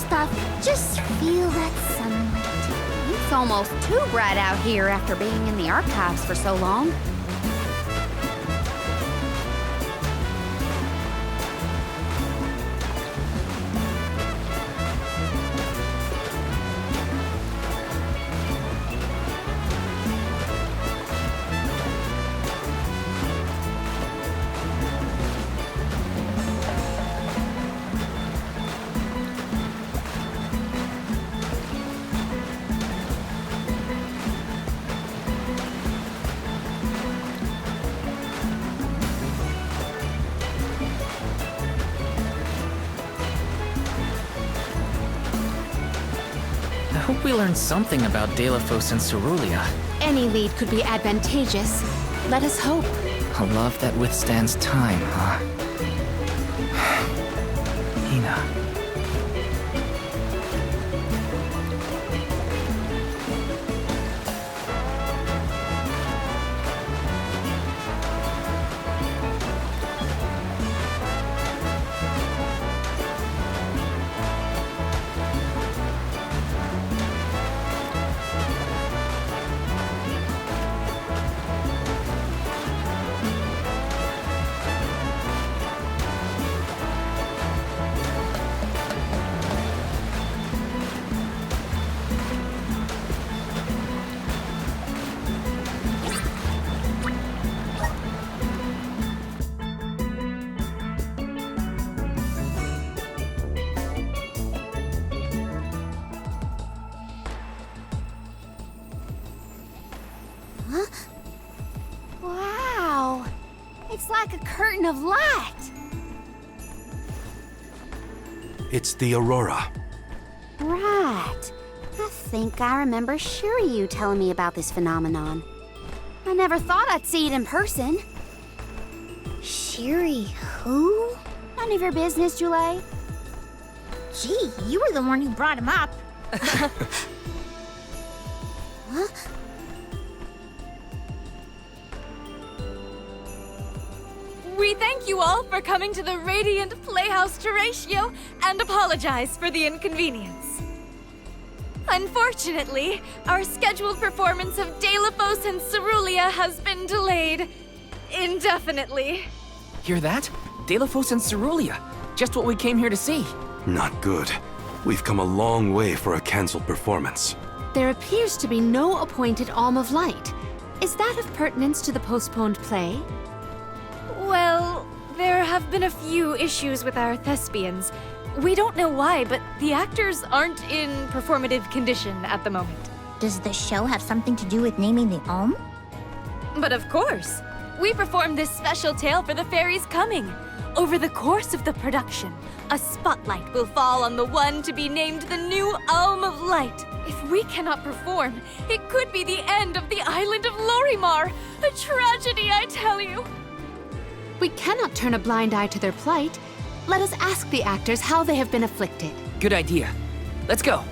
stuff. Just feel that sunlight. It's almost too bright out here after being in the archives for so long. I hope we learn something about Delaphos and Cerulia. Any lead could be advantageous. Let us hope. A love that withstands time, huh? Hina. Wow! It's like a curtain of light! It's the Aurora. Right. I think I remember Shiryu telling me about this phenomenon. I never thought I'd see it in person. Shiri, who? None of your business, Jule. Gee, you were the one who brought him up. Huh? We thank you all for coming to the Radiant Playhouse Terratio and apologize for the inconvenience. Unfortunately, our scheduled performance of Delaphos and Cerulia has been delayed indefinitely. Hear that? Delaphos and Cerulia. Just what we came here to see. Not good. We've come a long way for a cancelled performance. There appears to be no appointed Alm of Light. Is that of pertinence to the postponed play? Well, there have been a few issues with our thespians. We don't know why, but the actors aren't in performative condition at the moment. Does the show have something to do with naming the Alm? But of course, we performed this special tale for the fairies coming. Over the course of the production, a spotlight will fall on the one to be named the new Alm of Light. If we cannot perform, it could be the end of the island of Lorimar. A tragedy, I tell you. We cannot turn a blind eye to their plight. Let us ask the actors how they have been afflicted. Good idea. Let's go.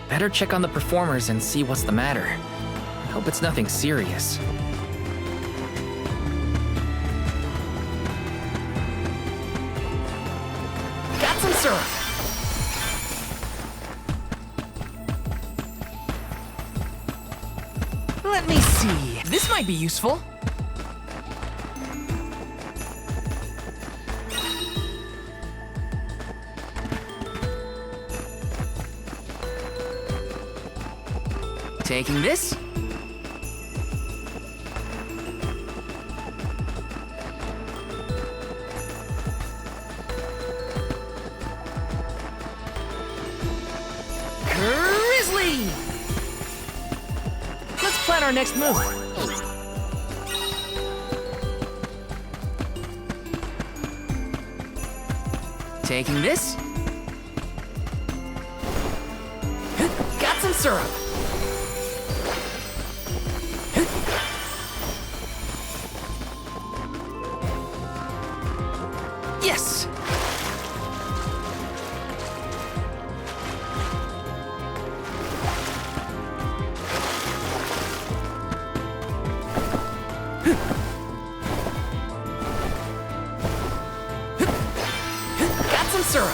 Better check on the performers and see what's the matter. I hope it's nothing serious. Got some syrup! Let me see. This might be useful. Taking this. Grizzly! Let's plan our next move. Taking this. Got some syrup. Yes! syrup!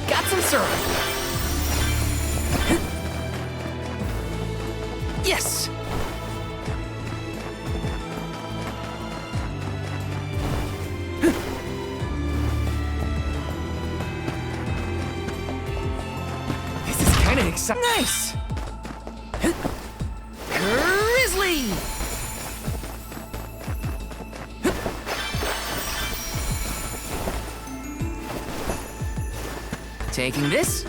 Got some syrup! Yes! This is kinda exciting. Nice! Grizzly! Taking this.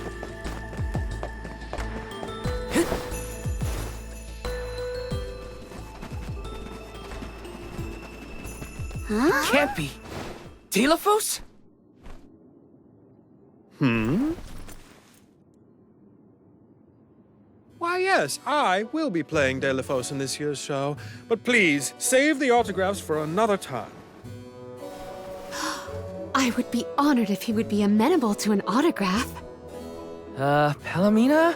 Huh? Can't be. Telephos? Why, yes, I will be playing Delaphos in this year's show, but please, save the autographs for another time. I would be honored if he would be amenable to an autograph. Palomina?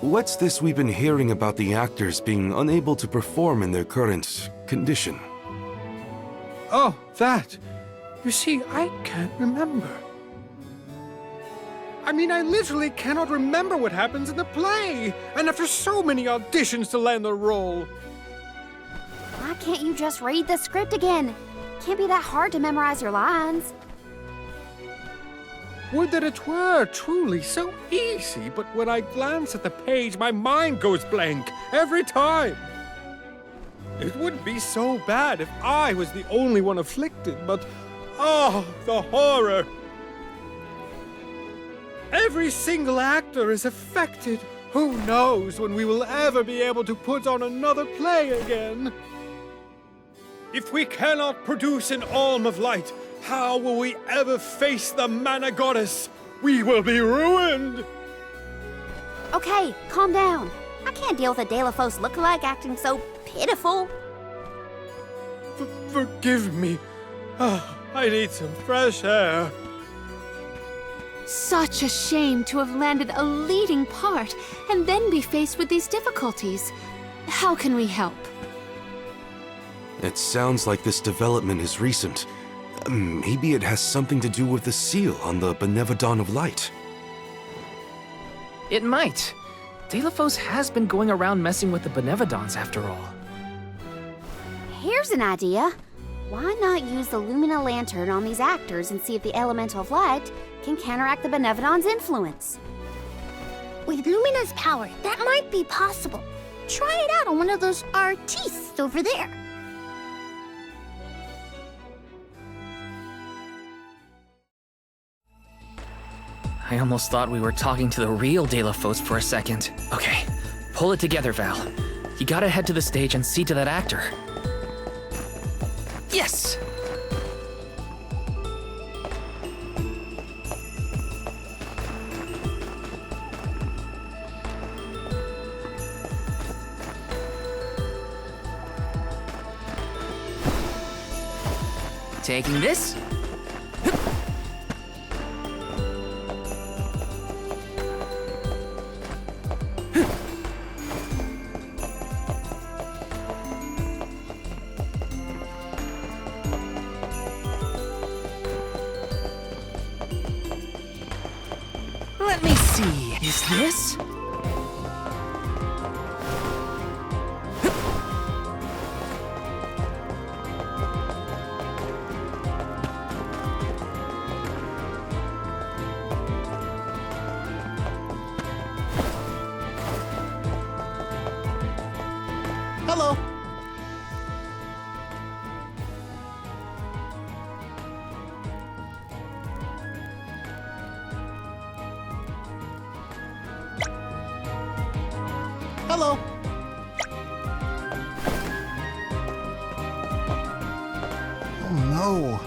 What's this we've been hearing about the actors being unable to perform in their current condition? Oh, that. You see, I can't remember. I mean, I literally cannot remember what happens in the play, and after so many auditions to land the role. Why can't you just read the script again? Can't be that hard to memorize your lines. Would that it were truly so easy, but when I glance at the page, my mind goes blank every time. It wouldn't be so bad if I was the only one afflicted, but oh, the horror! Every single actor is affected. Who knows when we will ever be able to put on another play again? If we cannot produce an alm of light, how will we ever face the mana goddess? We will be ruined! Okay, calm down. I can't deal with a Delaphos lookalike acting so pitiful. Forgive me. Ah, I need some fresh air. Such a shame to have landed a leading part and then be faced with these difficulties. How can we help? It sounds like this development is recent. Maybe it has something to do with the seal on the Benevodon of Light. It might. Delaphos has been going around messing with the Benevodons after all. Here's an idea. Why not use the Lumina Lantern on these actors and see if the Elemental of Light can counteract the Benevodon's influence? With Lumina's power, that might be possible. Try it out on one of those artistes over there. I almost thought we were talking to the real Delaphos for a second. Okay, pull it together, Val. You gotta head to the stage and see to that actor. Yes! Taking this. Let me see. Is this? Hello. Hello. Oh no.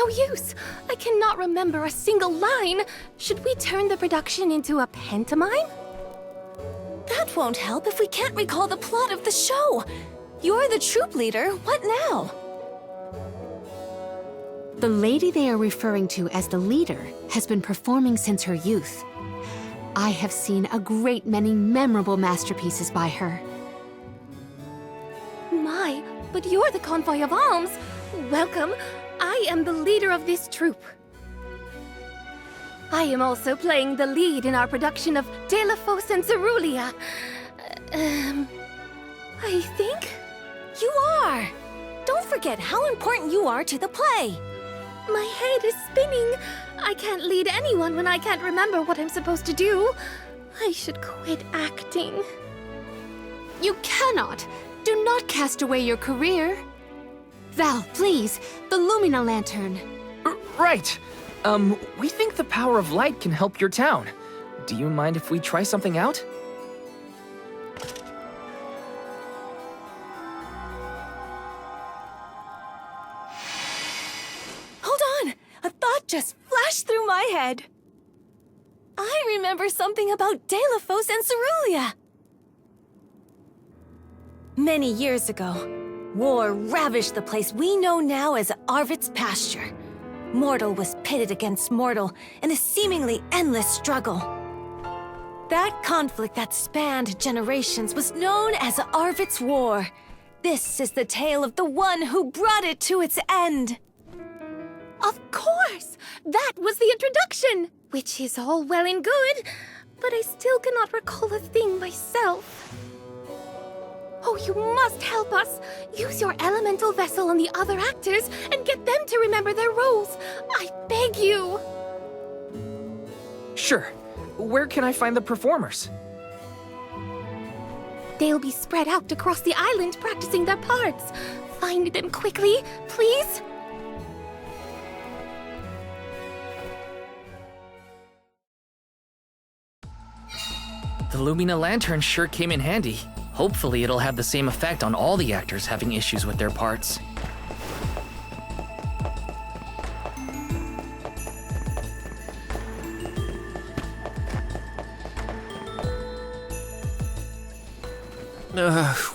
no use. I cannot remember a single line. Should we turn the production into a pantomime? That won't help if we can't recall the plot of the show. You're the troop leader. What now? The lady they are referring to as the leader has been performing since her youth. I have seen a great many memorable masterpieces by her. My, but you're the convoy of alms. Welcome. I am the leader of this troupe. I am also playing the lead in our production of Delafos and Cerulia. I think? You are! Don't forget how important you are to the play. My head is spinning. I can't lead anyone when I can't remember what I'm supposed to do. I should quit acting. You cannot! Do not cast away your career. Val, please, the Lumina Lantern. Right. We think the power of light can help your town. Do you mind if we try something out? Hold on! A thought just flashed through my head. I remember something about Delafos and Cerulia. Many years ago, war ravaged the place we know now as Arvid's pasture. Mortal was pitted against mortal in a seemingly endless struggle. That conflict that spanned generations was known as Arvid's War. This is the tale of the one who brought it to its end. Of course! That was the introduction! Which is all well and good, but I still cannot recall a thing myself. Oh, you must help us! Use your elemental vessel on the other actors and get them to remember their roles! I beg you! Sure. Where can I find the performers? They'll be spread out across the island practicing their parts. Find them quickly, please! The Lumina Lantern sure came in handy. Hopefully it'll have the same effect on all the actors having issues with their parts.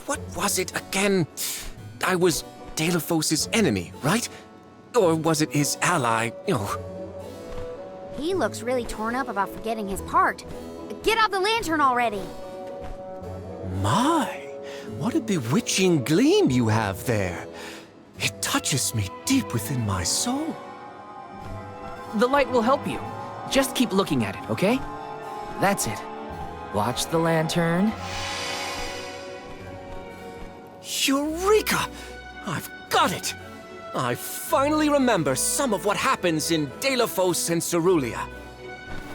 What was it again? I was Delafos' enemy, right? Or was it his ally? He looks really torn up about forgetting his part. Get out the lantern already! My, what a bewitching gleam you have there. It touches me deep within my soul. The light will help you. Just keep looking at it, okay? That's it. Watch the lantern. Eureka! I've got it! I finally remember some of what happens in Delafos and Cerulia.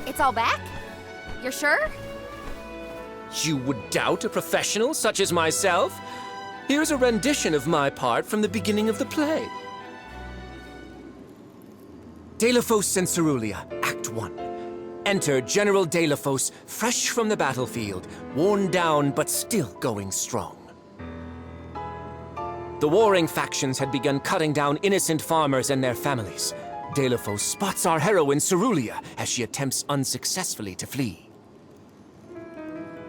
It's all back? You're sure? You would doubt a professional such as myself? Here's a rendition of my part from the beginning of the play. Delafos and Cerulia, Act 1. Enter General Delafos, fresh from the battlefield, worn down but still going strong. The warring factions had begun cutting down innocent farmers and their families. Delafos spots our heroine Cerulia as she attempts unsuccessfully to flee.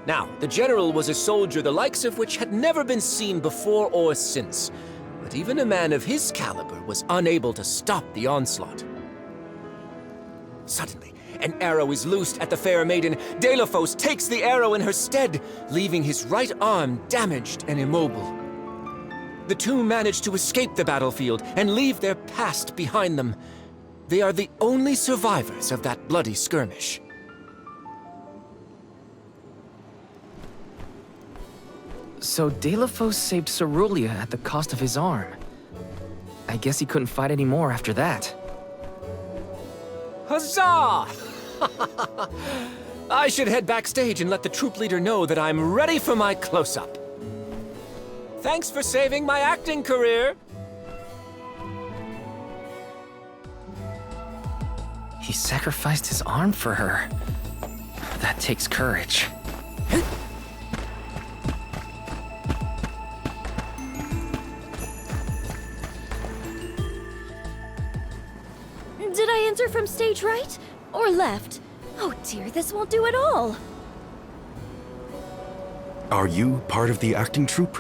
Now, the general was a soldier the likes of which had never been seen before or since, but even a man of his caliber was unable to stop the onslaught. Suddenly, an arrow is loosed at the fair maiden. Delafos takes the arrow in her stead, leaving his right arm damaged and immobile. The two manage to escape the battlefield and leave their past behind them. They are the only survivors of that bloody skirmish. So Delafos saved Cerulia at the cost of his arm. I guess he couldn't fight anymore after that. Huzzah! I should head backstage and let the troop leader know that I'm ready for my close-up. Thanks for saving my acting career. He sacrificed his arm for her. That takes courage. enter from stage right or left? Oh dear, this won't do at all. Are you part of the acting troupe?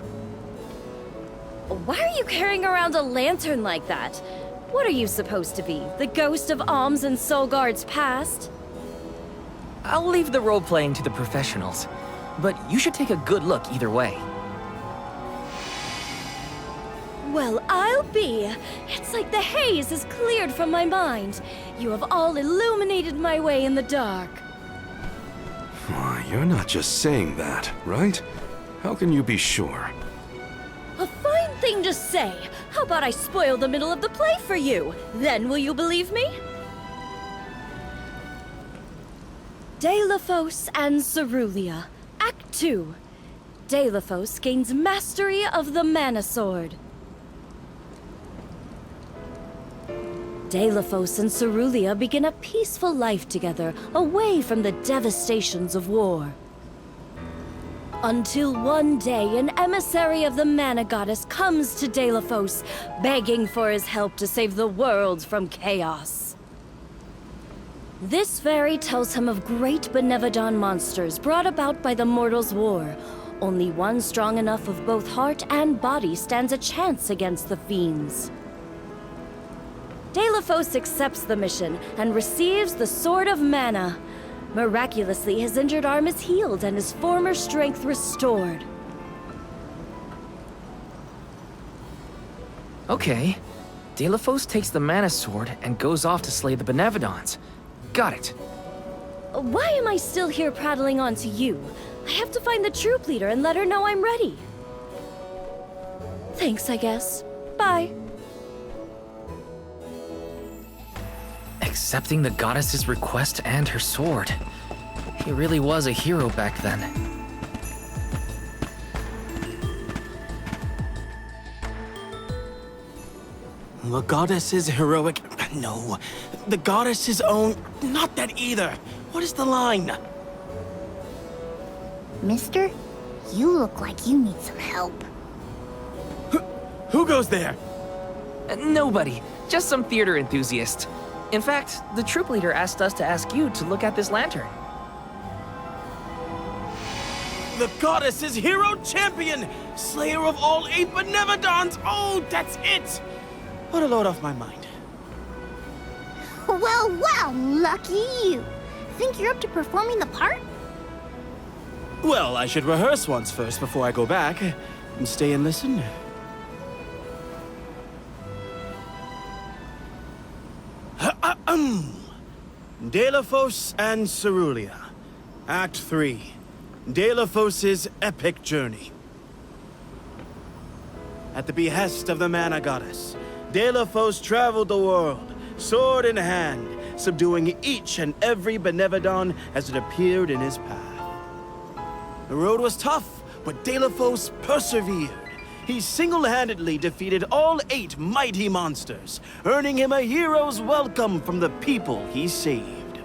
Why are you carrying around a lantern like that? What are you supposed to be? The ghost of Alms and Solgard's past? I'll leave the role-playing to the professionals, but you should take a good look either way. Well, I'll be. It's like the haze is cleared from my mind. You have all illuminated my way in the dark. Why, you're not just saying that, right? How can you be sure? A fine thing to say. How about I spoil the middle of the play for you? Then will you believe me? Deilophos and Cerulia, Act 2. Deilophos gains mastery of the Mana Sword. Deilophos and Cerulia begin a peaceful life together, away from the devastations of war. Until one day, an emissary of the Mana Goddess comes to Deilophos, begging for his help to save the world from chaos. This fairy tells him of great Benevodon monsters brought about by the Mortals' War. Only one strong enough of both heart and body stands a chance against the fiends. Deilophos accepts the mission and receives the Sword of Mana. Miraculously, his injured arm is healed and his former strength restored. Okay. Deilophos takes the Mana Sword and goes off to slay the Benevodons. Got it. Why am I still here prattling on to you? I have to find the troop leader and let her know I'm ready. Thanks, I guess. Bye. Accepting the goddess's request and her sword. He really was a hero back then. The goddess is heroic. No, the goddess is own. Not that either. What is the line? Mister, you look like you need some help. Who goes there? Nobody. Just some theater enthusiast. In fact, the troop leader asked us to ask you to look at this lantern. The goddess is hero champion! Slayer of all 8 Benevodons! Oh, that's it! What a load off my mind. Well, lucky you. Think you're up to performing the part? Well, I should rehearse once first before I go back. And stay and listen. Deilophos and Cerulia. Act 3. Deilophos' epic journey. At the behest of the Mana Goddess, Deilophos traveled the world, sword in hand, subduing each and every Benevodon as it appeared in his path. The road was tough, but Deilophos persevered. He single-handedly defeated all 8 mighty monsters, earning him a hero's welcome from the people he saved.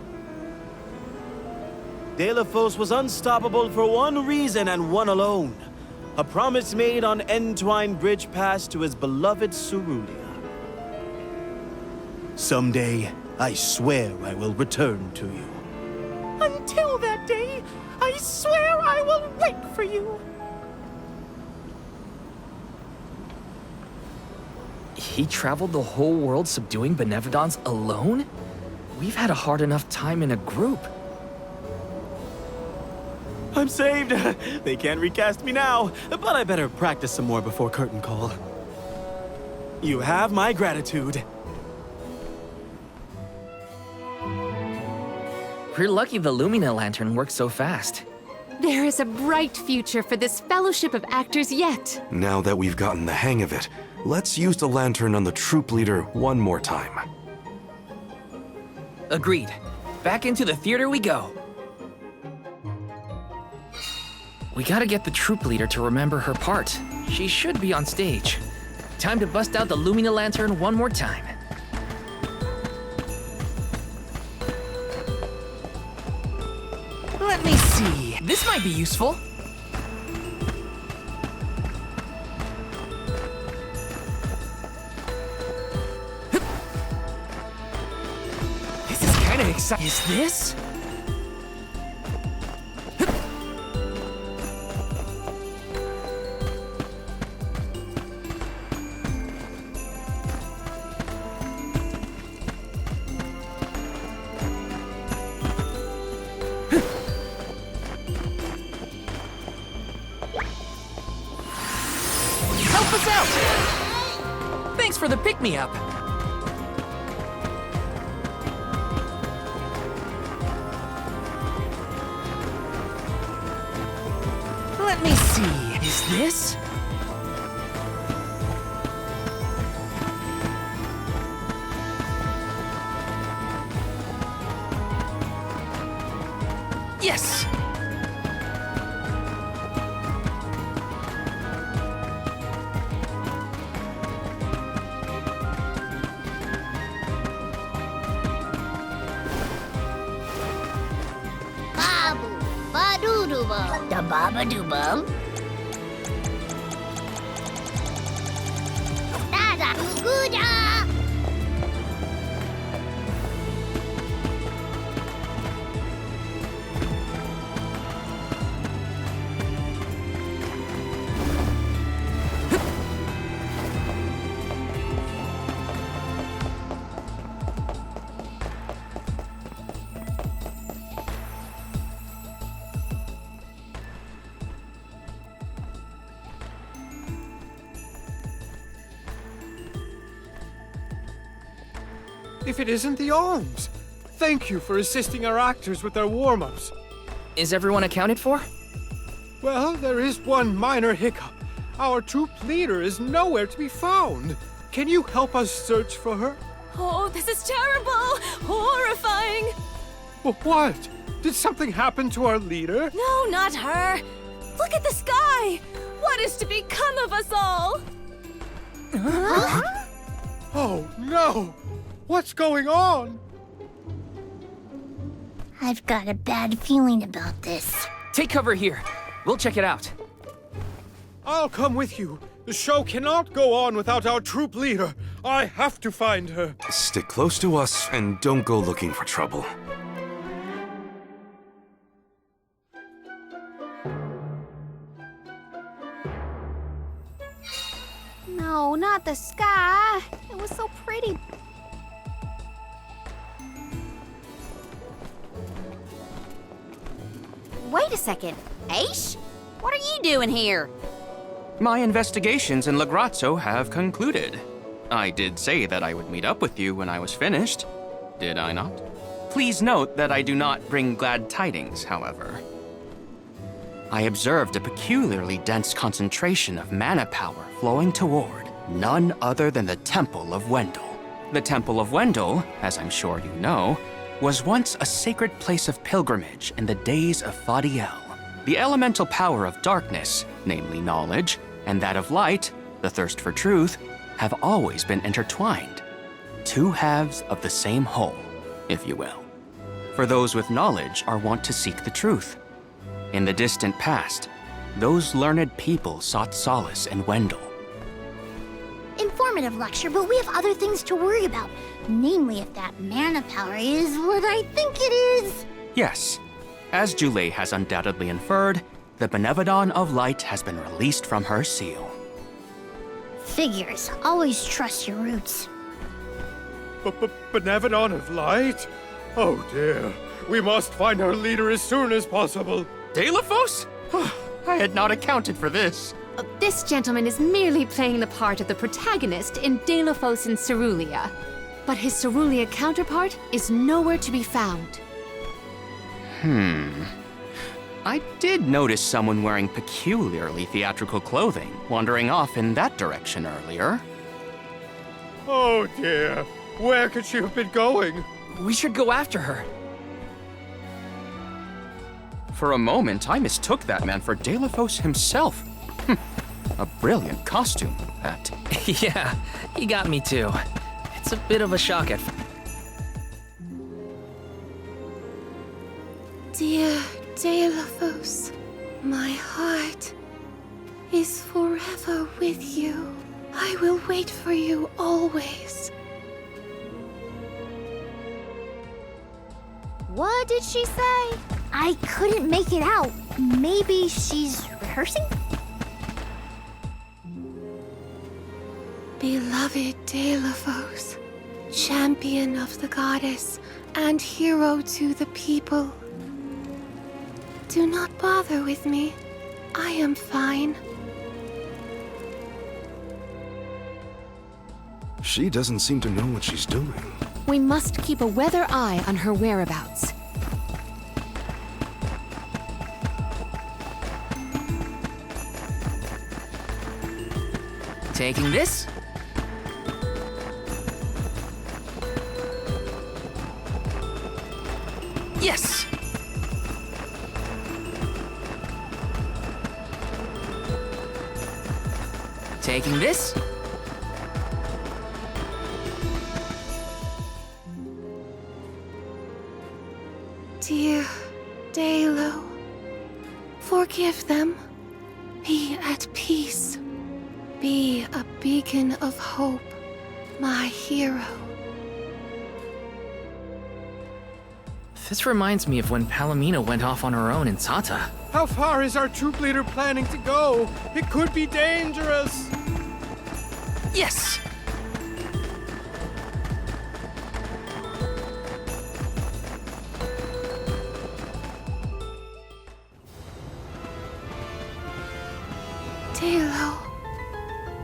Deilophos was unstoppable for one reason and one alone. A promise made on Entwine Bridge Pass to his beloved Cerulia. Someday, I swear I will return to you. Until that day, I swear I will wait for you. He traveled the whole world subduing Benevodons alone? We've had a hard enough time in a group. I'm saved. They can't recast me now, but I better practice some more before curtain call. You have my gratitude. We're lucky the Lumina lantern works so fast. There is a bright future for this fellowship of actors yet. Now that we've gotten the hang of it, let's use the lantern on the troop leader one more time. Agreed. Back into the theater we go. We gotta get the troop leader to remember her part. She should be on stage. Time to bust out the Lumina lantern one more time. Let me see. This might be useful. Is this? Help us out! Thanks for the pick-me-up. Let me see. Is this? Yes! Babu, ba-doo-doo-bum, da ba-ba-doo-bum. Da-da-goo-goo-da. If it isn't the arms! Thank you for assisting our actors with their warm-ups. Is everyone accounted for? Well, there is one minor hiccup. Our troop leader is nowhere to be found. Can you help us search for her? Oh, this is terrible! Horrifying! What? Did something happen to our leader? No, not her! Look at the sky! What is to become of us all? Oh, no! What's going on? I've got a bad feeling about this. Take cover here. We'll check it out. I'll come with you. The show cannot go on without our troop leader. I have to find her. Stick close to us and don't go looking for trouble. No, not the sky. It was so pretty. Wait a second. Aish? What are you doing here? My investigations in Lagrazzo have concluded. I did say that I would meet up with you when I was finished, did I not? Please note that I do not bring glad tidings, however. I observed a peculiarly dense concentration of mana power flowing toward none other than the Temple of Wendel. The Temple of Wendel, as I'm sure you know, was once a sacred place of pilgrimage in the days of Fadiel. The elemental power of darkness, namely knowledge, and that of light, the thirst for truth, have always been intertwined. Two halves of the same whole, if you will. For those with knowledge are wont to seek the truth. In the distant past, those learned people sought solace in Wendel. Informative lecture, but we have other things to worry about. Namely, if that mana power is what I think it is. Yes, as Julie has undoubtedly inferred, the Benevodon of Light has been released from her seal. Figures. Always trust your roots. Benevodon of Light? Oh dear. We must find our leader as soon as possible. Delaphos? I had not accounted for this. This gentleman is merely playing the part of the protagonist in Delaphos and Cerulia. But his Cerulia counterpart is nowhere to be found. I did notice someone wearing peculiarly theatrical clothing wandering off in that direction earlier. Oh dear. Where could she have been going? We should go after her. For a moment, I mistook that man for Delaphos himself. A brilliant costume, that. Yeah, he got me too. It's a bit of a shock at first. Dear Delaphos, my heart is forever with you. I will wait for you always. What did she say? I couldn't make it out. Maybe she's rehearsing? Beloved Deilophos, champion of the goddess and hero to the people. Do not bother with me. I am fine. She doesn't seem to know what she's doing. We must keep a weather eye on her whereabouts. Taking this. Yes! Taking this. Dear Dalo, forgive them. Be at peace. Be a beacon of hope, my hero. This reminds me of when Palomino went off on her own in Tata. How far is our troop leader planning to go? It could be dangerous. Yes! Dalo,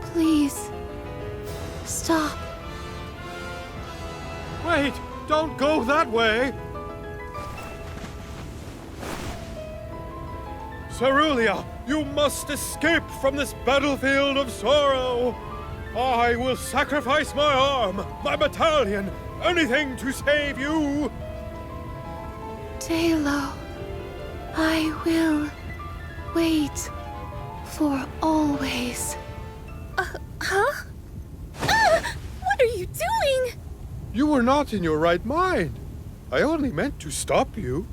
please, stop. Wait, don't go that way. Cerulia, you must escape from this battlefield of sorrow. I will sacrifice my arm, my battalion, anything to save you. Dalo, I will wait for always. Huh? What are you doing? You were not in your right mind. I only meant to stop you.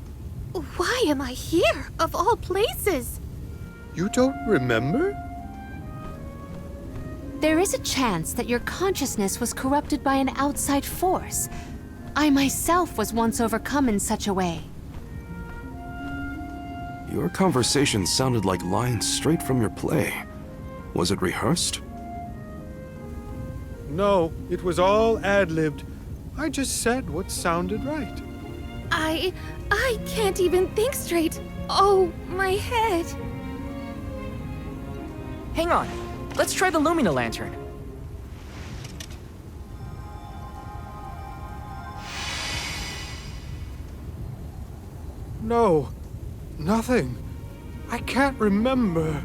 Why am I here, of all places? You don't remember? There is a chance that your consciousness was corrupted by an outside force. I myself was once overcome in such a way. Your conversation sounded like lines straight from your play. Was it rehearsed? No, it was all ad-libbed. I just said what sounded right. I can't even think straight. Oh, my head. Hang on. Let's try the Lumina Lantern. No, nothing. I can't remember.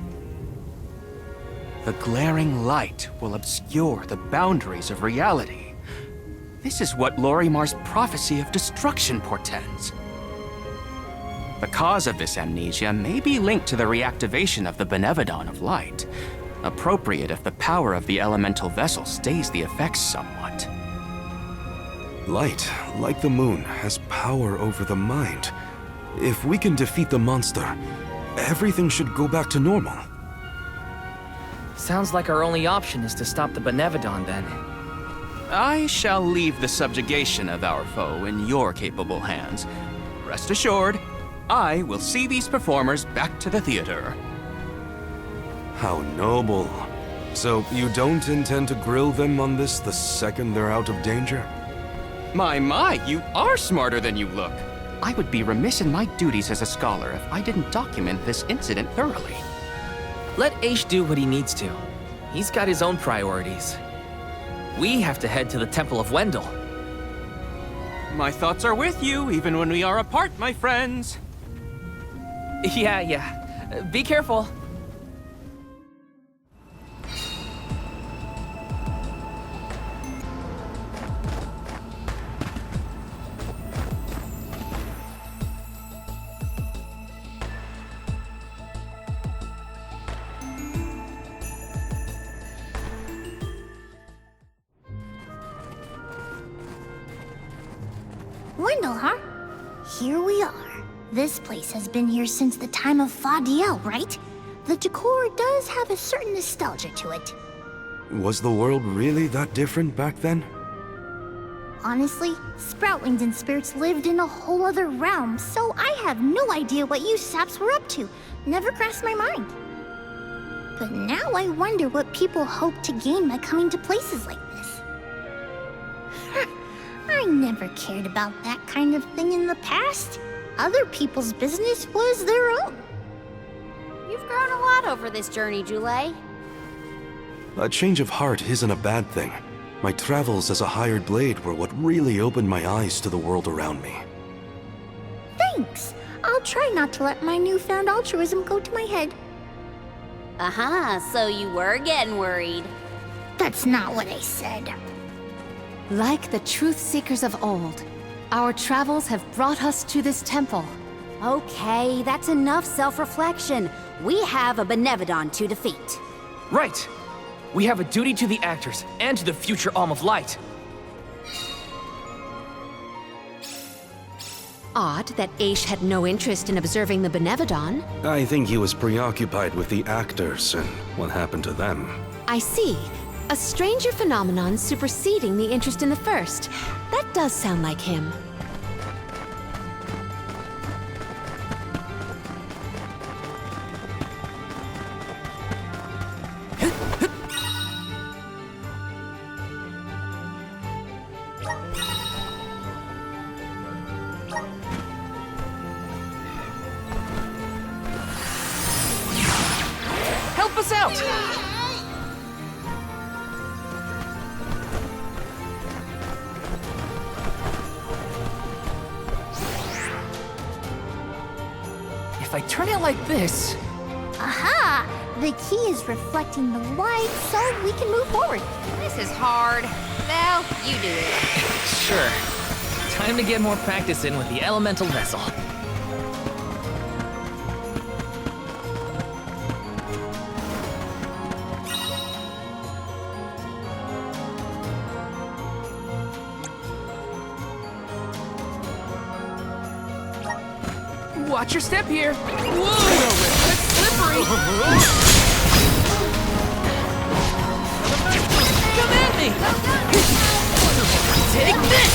The glaring light will obscure the boundaries of reality. This is what Lorimar's prophecy of destruction portends. The cause of this amnesia may be linked to the reactivation of the Benevodon of light, appropriate if the power of the elemental vessel stays the effects somewhat. Light, like the moon, has power over the mind. If we can defeat the monster, everything should go back to normal. Sounds like our only option is to stop the Benevodon then. I shall leave the subjugation of our foe in your capable hands. Rest assured, I will see these performers back to the theater. How noble. So you don't intend to grill them on this the second they're out of danger? My, you are smarter than you look. I would be remiss in my duties as a scholar if I didn't document this incident thoroughly. Let Aish do what he needs to. He's got his own priorities. We have to head to the Temple of Wendel. My thoughts are with you, even when we are apart, my friends. Yeah. Be careful. Wendel, huh? Here we are. This place has been here since the time of Fadiel, right? The decor does have a certain nostalgia to it. Was the world really that different back then? Honestly, Sproutlings and spirits lived in a whole other realm, so I have no idea what you saps were up to. Never crossed my mind. But now I wonder what people hope to gain by coming to places like this. I never cared about that kind of thing in the past. Other people's business was their own. You've grown a lot over this journey, Jule. A change of heart isn't a bad thing. My travels as a hired blade were what really opened my eyes to the world around me. Thanks. I'll try not to let my newfound altruism go to my head. So you were getting worried. That's not what I said. Like the truth seekers of old, our travels have brought us to this temple. Okay, that's enough self-reflection. We have a Benevodon to defeat. Right! We have a duty to the actors and to the future Alm of Light. Odd that Aish had no interest in observing the Benevodon. I think he was preoccupied with the actors and what happened to them. I see. A stranger phenomenon superseding the interest in the first. That does sound like him. Help us out! If I turn it like this... Aha! The key is reflecting the light so we can move forward. This is hard. Val, you do it. Sure. Time to get more practice in with the elemental vessel. Watch your step here. Whoa! That's slippery! Come at me! Take this!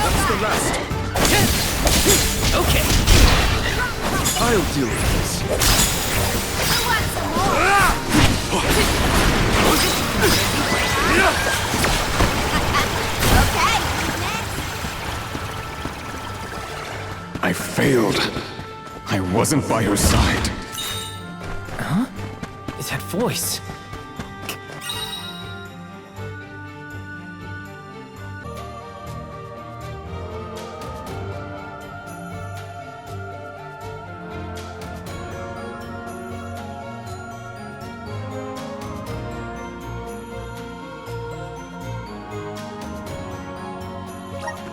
That's the last. Okay. I'll deal with this. I failed. I wasn't by her side. Huh? That voice.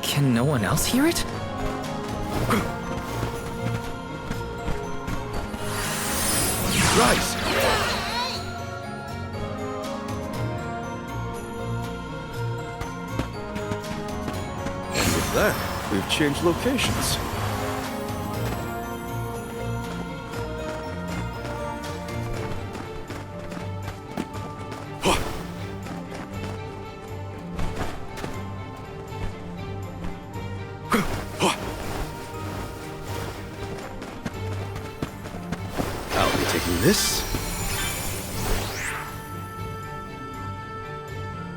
Can no one else hear it? Rise! And with that, we've changed locations. I'll be taking this.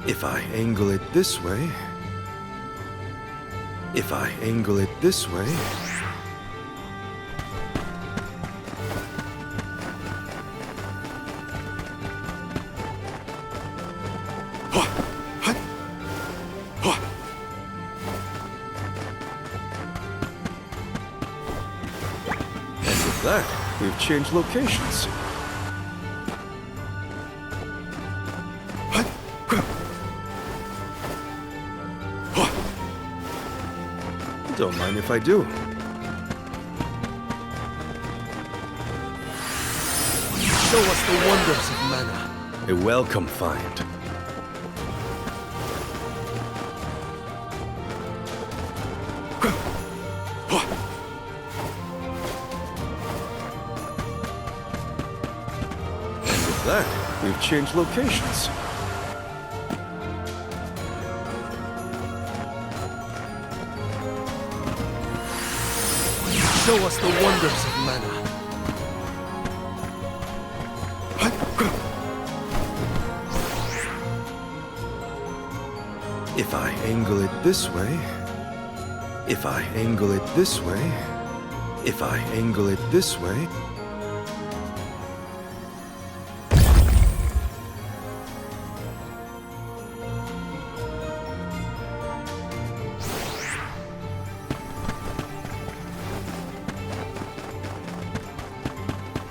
If I angle it this way... If I angle it this way... And with that, we've changed locations. Don't mind if I do. Show us the wonders of mana. A welcome find. And with that, we've changed locations. Show us the wonders of mana. If I angle it this way, if I angle it this way, if I angle it this way.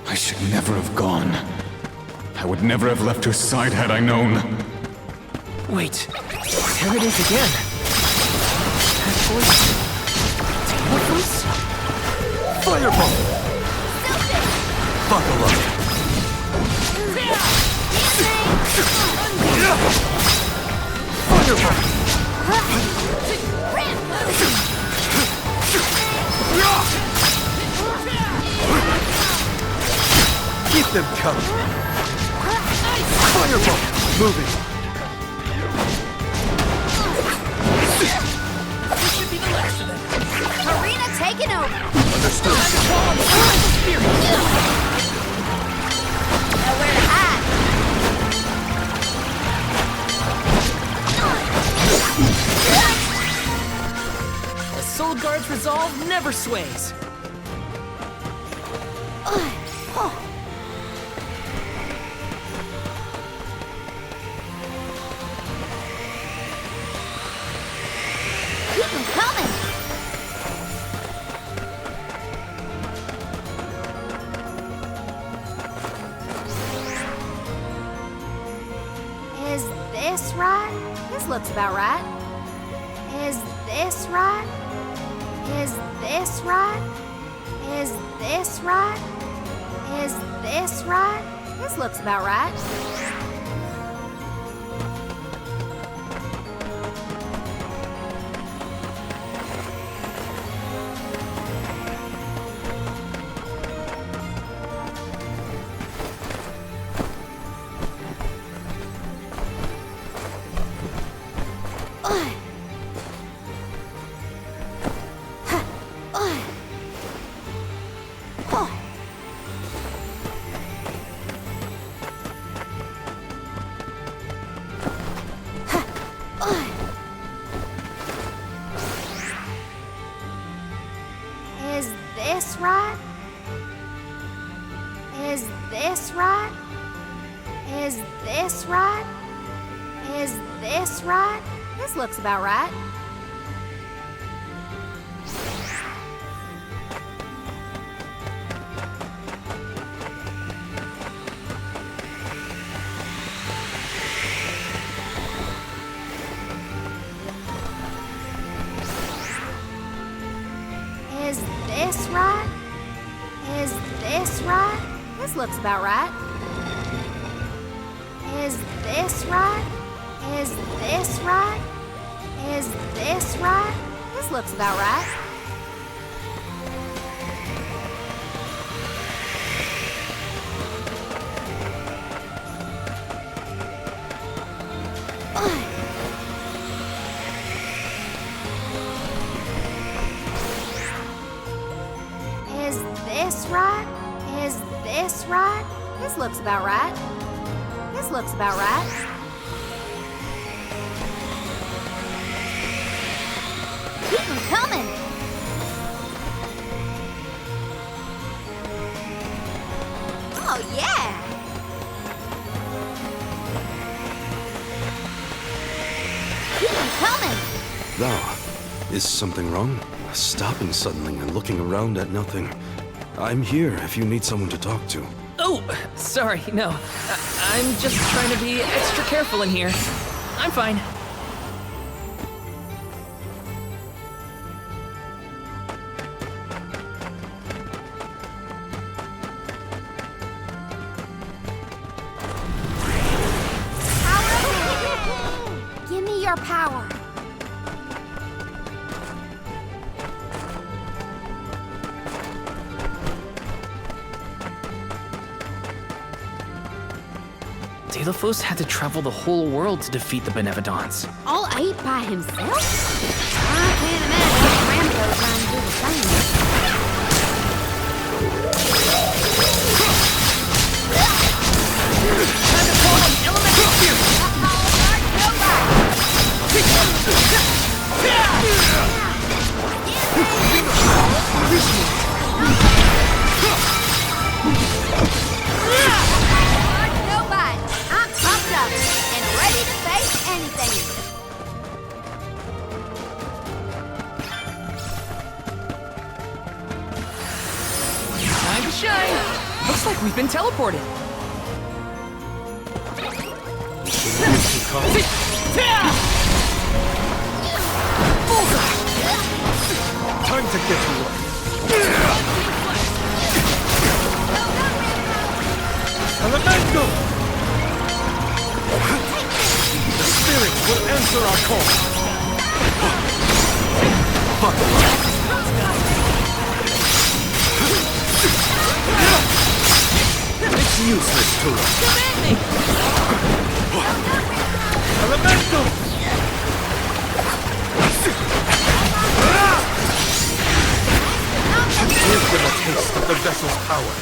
I should never have gone. I would never have left her side had I known. Wait, there it is again. Telephones? Fireball! Buckle up! Fireball! Keep them coming! Fireball! Moving! This should be the last of them. Arena taken over. Understood. Nowhere to hide. The Soul Guard's resolve never sways. Keep them coming. Is this right? This looks about right. Is this right? Is this right? Is this right? Is this right? This looks about right. Is this right? Is this right? Is this right? Is this right? This looks about right. Is this right? Is this right? This looks about right. Is this right? Is this right? Is this right? This looks about right. Is this right? Is this right? This looks about right. This looks about right. Keep them coming. Oh, yeah. Keep them coming. Thou, is something wrong? Stopping suddenly and looking around at nothing. I'm here if you need someone to talk to. Oh, sorry, no. I'm just trying to be extra careful in here. I'm fine. Give me your power. Delaphos had to travel the whole world to defeat the Benevodons. All 8 by himself? I can't imagine Rambo trying to do the same. shine! Looks like we've been teleported. Time to get to work. Elemental! The spirits will answer our call. Buckle up. It's useless to us. Elemental! Give them a taste of the vessel's power.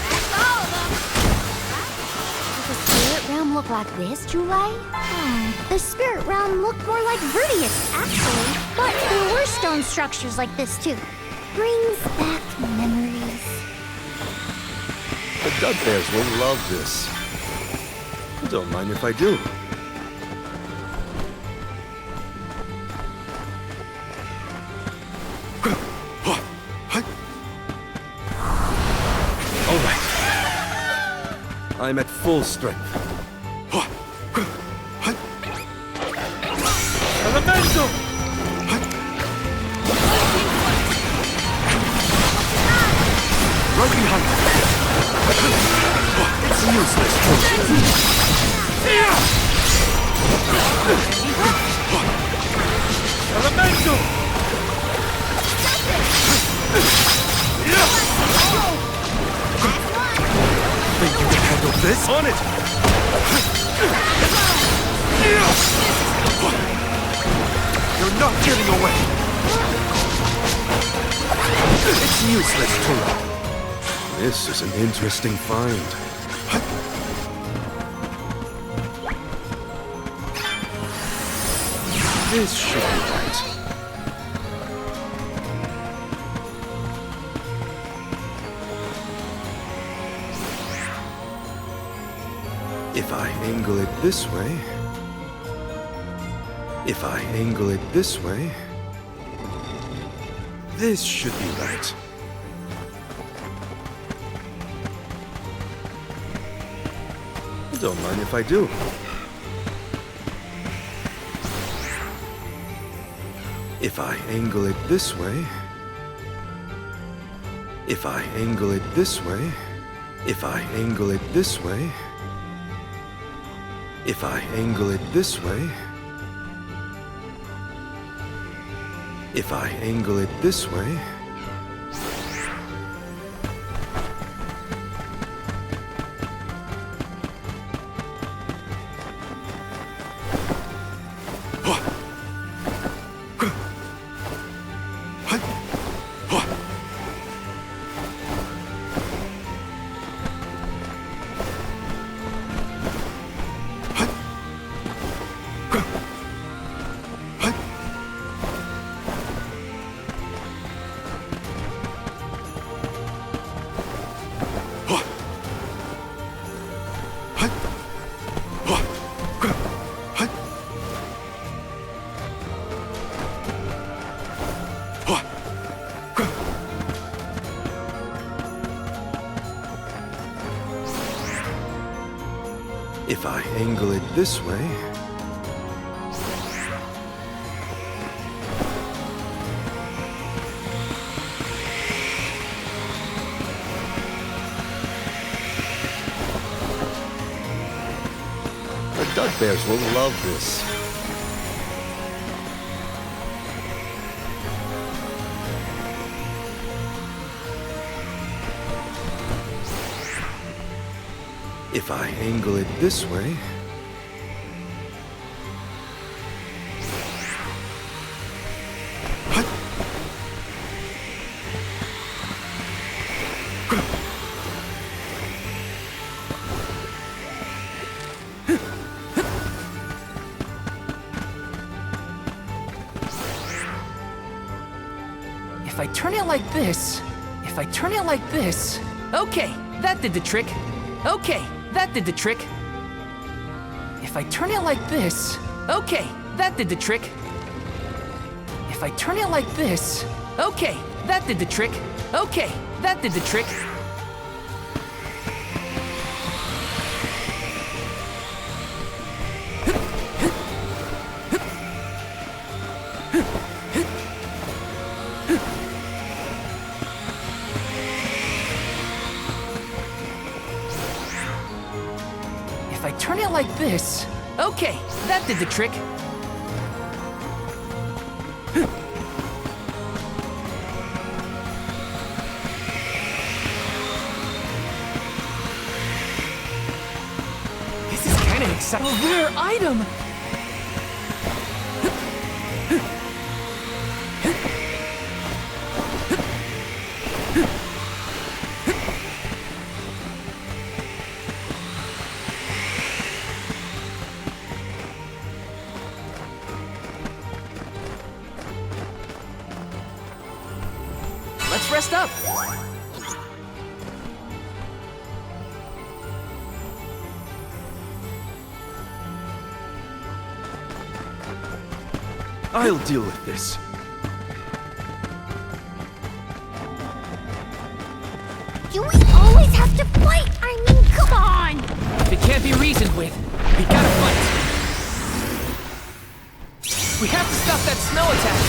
Does the spirit realm look like this, Julie? The spirit realm looked more like Vertius, actually. But there were stone structures like this, too. Brings back memories. The Dud Bears will love this. Don't mind if I do. All right. I'm at full strength. Elemental! Right behind you. It's useless. Elemental! Think you can handle this? On it! You're not getting away! It's useless, Tura. This is an interesting find. This should be right. If I angle it this way... If I angle it this way... This should be right. Don't mind if I do. If I angle it this way... If I angle it this way... If I angle it this way... If I angle it this way... If I angle it this way... If I angle it this way... The Dud Bears will love this. If I angle it this way... If I turn it like this... If I turn it like this... Okay, that did the trick. Okay, that did the trick. If I turn it like this... Okay, that did the trick. If I turn it like this... Okay, that did the trick. Okay, that did the trick. turn it like this... Okay, that did the trick. This is kind of exciting. A rare item! Let's rest up. I'll deal with this. Do we always have to fight? I mean, come on! If it can't be reasoned with, we gotta fight. We have to stop that snow attack.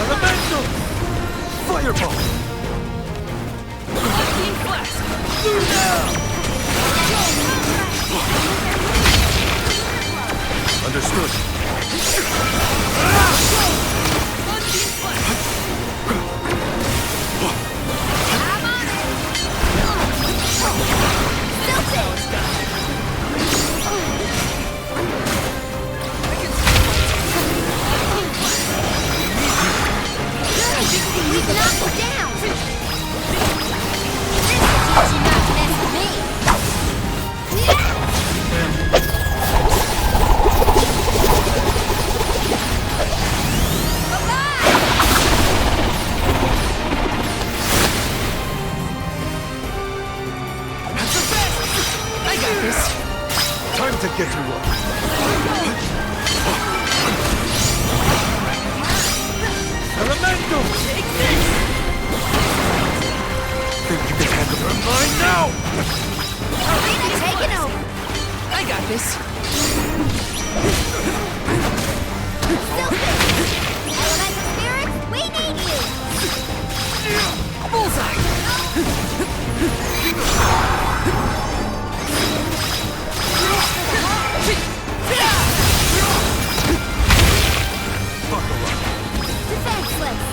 Elemental! Fireball! Lightning blast! Understood. He's knocked down! This will teach you not to mess with me! That's the best! I got this! Time to get to work. Elemental! Take this! Think you can handle her mind now? Arena taking over! I got this! Elemental spirits, we need you! Bullseye! Defenseless!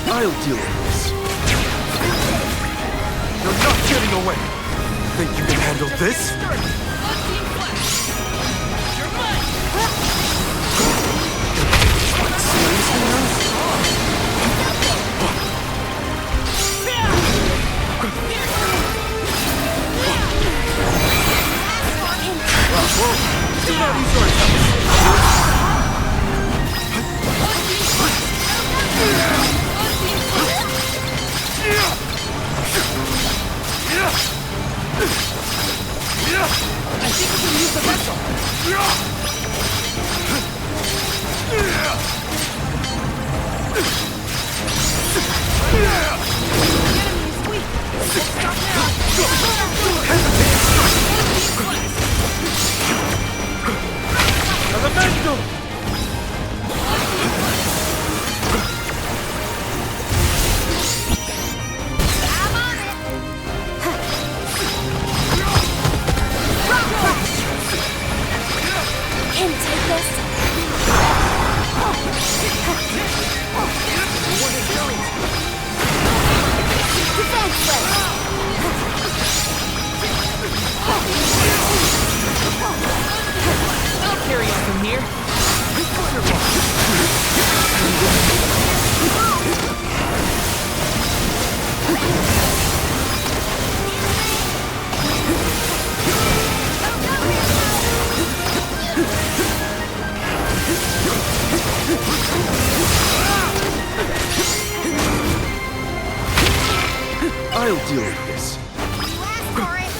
I'll deal with this. You're not getting away! Think you can handle this? Do not use your I think we can use the vessel! Elemental! Can take this? I'll carry on from here. I'll deal with this. You asked for it!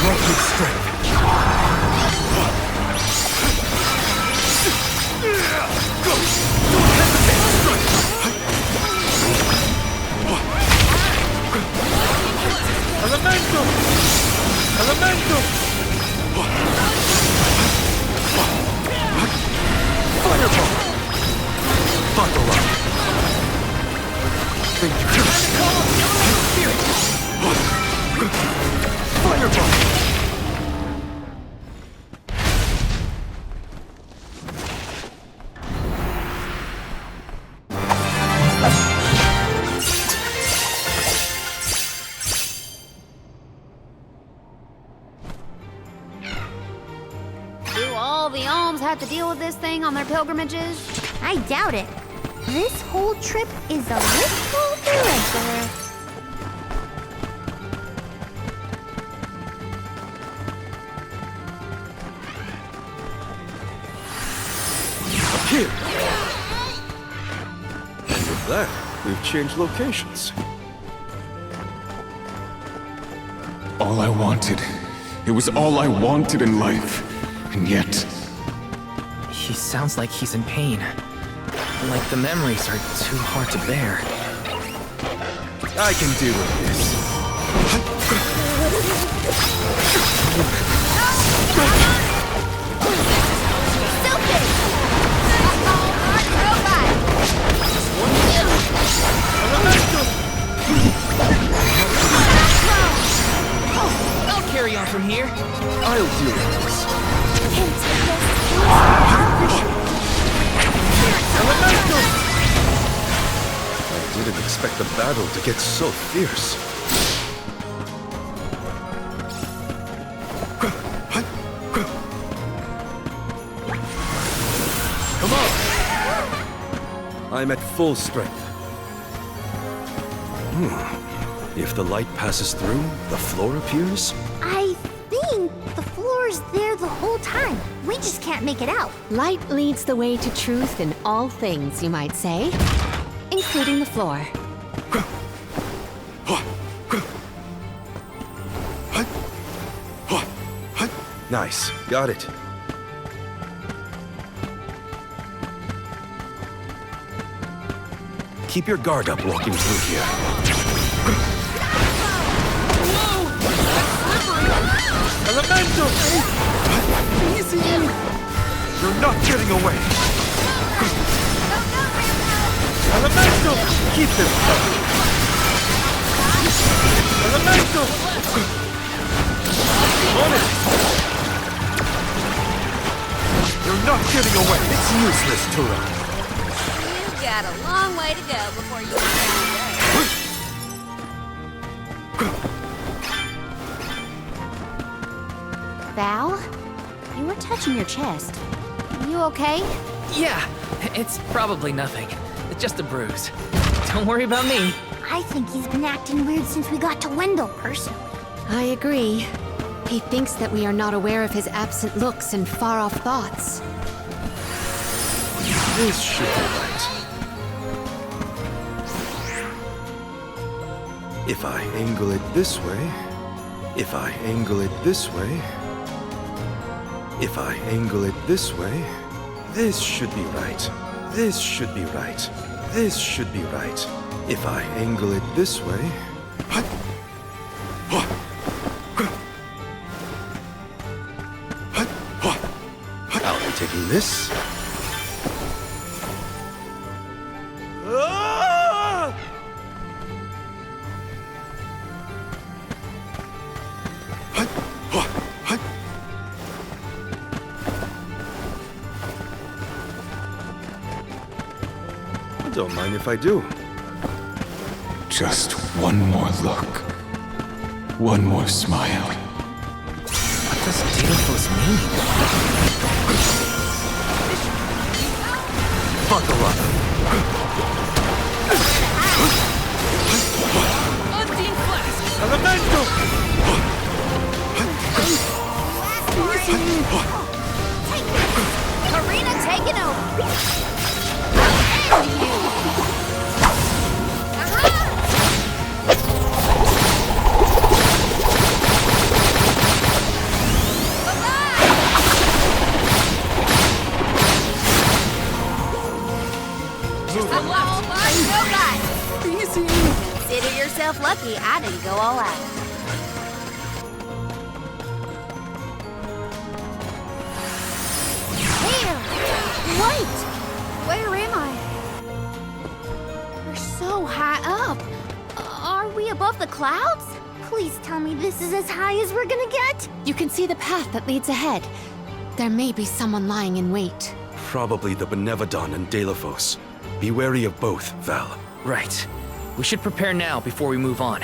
Work with strength. Go! Don't hesitate! Strike! Elemental! Elemental! Fireball! Buckle up! Thank you. Fireball! Do all the alms have to deal with this thing on their pilgrimages? I doubt it. This whole trip is a little irregular. Here! And with that, we've changed locations. All I wanted. It was all I wanted in life. And yet... He sounds like he's in pain. Like the memories are too hard to bear. I can deal with this. I'll carry on from here. I'll deal with this. Elemental! I didn't expect the battle to get so fierce. Come on! I'm at full strength. If the light passes through, the floor appears? I think the floor's there the whole time. We just can't make it out. Light leads the way to truth in all things, you might say, including the floor. Nice. Got it. Keep your guard up walking through here. Elemental! Easy! You're not getting away! Elemental! Keep them covered! Elemental! On it! You're not getting away! It's useless to run! You've got a long way to go before you can Val, you were touching your chest. You okay? Yeah, it's probably nothing. It's just a bruise. Don't worry about me. I think he's been acting weird since we got to Wendel, personally. I agree. He thinks that we are not aware of his absent looks and far-off thoughts. This should be right. If I angle it this way, if I angle it this way, if I angle it this way, this should be right. This should be right. This should be right. If I angle it this way... I'll be taking this. Don't mind if I do. Just one more look. One more smile. What does Delophos mean? Buckle up. Unseen flask! Elemental! Karina taking over. Just the left. Go, guys! Easy. Consider yourself lucky I didn't go all out. Here! Wait! Where am I? We're so high up. Are we above the clouds? Please tell me this is as high as we're gonna get. You can see the path that leads ahead. There may be someone lying in wait. Probably the Benevodon and Delaphos. Be wary of both, Val. Right. We should prepare now before we move on.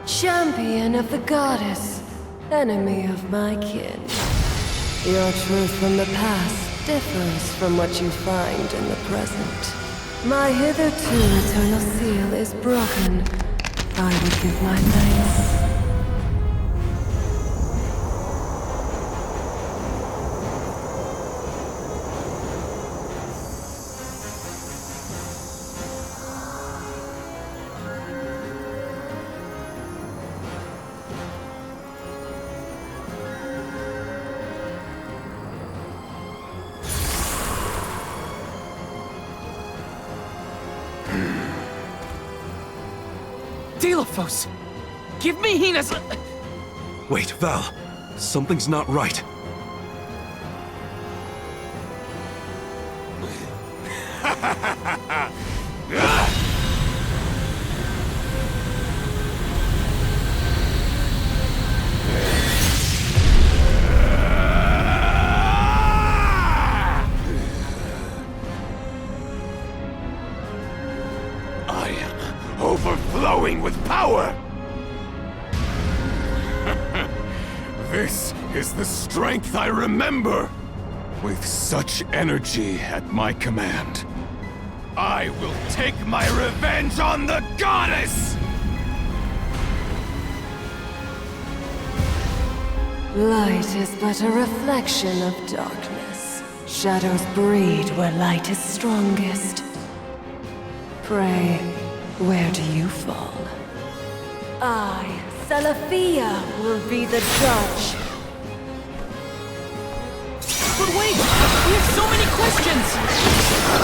Champion of the goddess, enemy of my kin. Your truth from the past differs from what you find in the present. My hitherto eternal seal is broken. I would give my thanks. Delaphos! Give me Hina's... Wait, Val. Something's not right. Overflowing with power! This is the strength I remember! With such energy at my command, I will take my revenge on the goddess! Light is but a reflection of darkness. Shadows breed where light is strongest. Pray, where do you fall? I, Selaphia, will be the judge. But wait! We have so many questions!